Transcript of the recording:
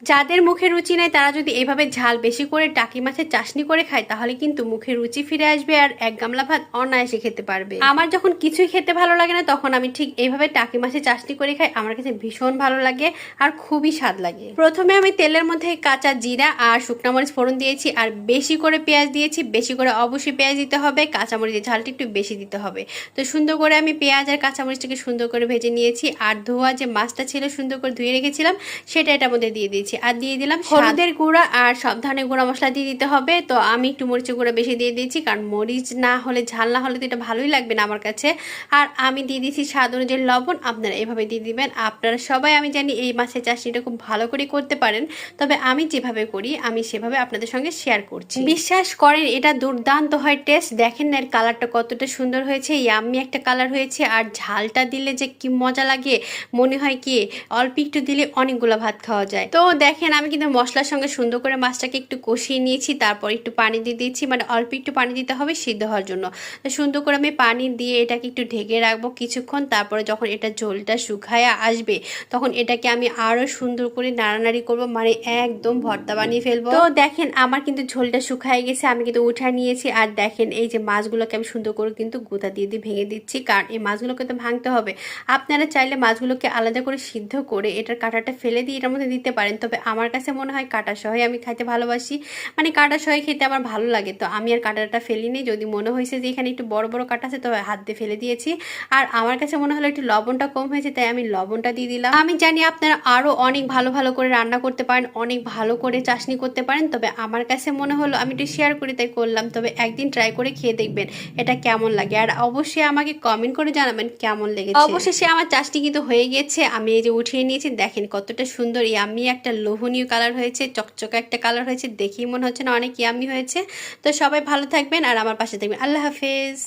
যাদের মুখে রুচি নেই তারা যদি এভাবে ঝাল বেশি করে টাকি মাছের চাশনি করে খায় তাহলে কিন্তু মুখে রুচি ফিরে আসবে আর এক গামলা ভাত অনায়াসে খেতে পারবে। আমার যখন কিছুই খেতে ভালো লাগে না তখন আমি ঠিক এইভাবে টাকি মাছের চাশনি করে খাই, আমার কাছে ভীষণ ভালো লাগে আর খুবই স্বাদ লাগে। প্রথমে আমি তেলের মধ্যে কাঁচা জিরা আর শুকনা মরিচ ফোড়ন দিয়েছি আর বেশি করে পেঁয়াজ দিয়েছি। বেশি করে অবশ্যই পেঁয়াজ দিতে হবে, কাঁচামরিচের ঝালটা একটু বেশি দিতে হবে। তো সুন্দর করে আমি পেঁয়াজ আর কাঁচামরিচটাকে সুন্দর করে ভেজে নিয়েছি আর ধোয়া যে মাছটা ছিল সুন্দর করে ধুয়ে রেখেছিলাম সেটা এটার মধ্যে দিয়ে দিয়েছি আর দিয়ে দিলাম হলুদের গুঁড়া আর সব ধরনের গুঁড়া মশলা দিয়ে দিতে হবে। তো আমি একটু মরিচের গুঁড়া বেশি দিয়ে দিয়েছি কারণ মরিচ না হলে ঝাল না হলে তো এটা ভালোই লাগবে না আমার কাছে। আর আমি দিয়ে দিয়েছি স্বাদ অনুযায়ী লবণ, আপনারা এভাবে দিয়ে দিবেন। আপনারা সবাই আমি জানি এই মাছের চাশনিটা খুব ভালো করে করতে পারেন, তবে আমি যেভাবে করি আমি সেভাবে আপনাদের সঙ্গে শেয়ার করছি। বিশ্বাস করেন এটা দুর্দান্ত হয় টেস্ট। দেখেন না এর কালারটা কতটা সুন্দর হয়েছে, ইয়াম্মি একটা কালার হয়েছে। আর ঝালটা দিলে যে কি মজা লাগে, মনে হয় কি অল্প একটু দিলে অনেকগুলো ভাত খাওয়া যায়। তো দেখেন আমি কিন্তু মশলার সঙ্গে সুন্দর করে মাছটাকে একটু কষিয়ে নিয়েছি, তারপর একটু পানি দিয়ে দিয়েছি, মানে অল্প একটু পানি দিতে হবে সিদ্ধ হওয়ার জন্য। তো সুন্দর করে আমি পানি দিয়ে এটাকে একটু ঢেকে রাখবো কিছুক্ষণ। তারপরে যখন এটা ঝোলটা শুকায় আসবে তখন এটাকে আমি আরো সুন্দর করে নাড়ানাড়ি করব, মানে একদম ভর্তা বানিয়ে ফেলবো। তো দেখেন আমার কিন্তু ঝোলটা শুকায় গেছে, আমি কিন্তু উঠায় নিয়েছি। আর দেখেন এই যে মাছগুলোকে আমি সুন্দর করে কিন্তু গুঁতা দিয়ে দিয়ে ভেঙে দিচ্ছি, কারণ এই মাছগুলোকে তো ভাঙতে হবে। আপনারা চাইলে মাছগুলোকে আলাদা করে সিদ্ধ করে এটার কাঁটাটা ফেলে দিয়ে এটার মধ্যে দিতে পারেন, তবে আমার কাছে মনে হয় কাঁটা সহই আমি খাইতে ভালোবাসি, মানে কাঁটা সহই খেতে আমার ভালো লাগে। তো আমি আর কাঁটাটা ফেলিনি, যদি মনে হয়েছে যে এখানে একটু বড় বড় কাঁটা আছে তবে হাত দিয়ে ফেলে দিয়েছি। আর আমার কাছে মনে হলো একটু লবণটা কম হয়েছে তাই আমি লবণটা দিয়ে দিলাম। আমি জানি আপনারা আরো অনেক ভালো ভালো করে রান্না করতে পারেন, অনেক ভালো করে চাশনি করতে পারেন, তবে আমার কাছে মনে হলো আমি একটু শেয়ার করি তাই করলাম। তবে একদিন ট্রাই করে খেয়ে দেখবেন এটা কেমন লাগে, আর অবশ্যই আমাকে কমেন্ট করে জানাবেন কেমন লেগেছে। অবশেষে আমার চাশনি কিন্তু হয়ে গেছে, আমি এই যে উঠিয়ে নিয়েছি। দেখেন কতটা সুন্দর ইয়াম্মি একটা লোভনীয় কালার হয়েছে, চকচকা একটা কালার হয়েছে, দেখেই মনে হচ্ছে না অনেক ইয়াম্মি হয়েছে। তো সবাই ভালো থাকবেন আর আমার পাশে থাকবেন। আল্লাহ হাফেজ।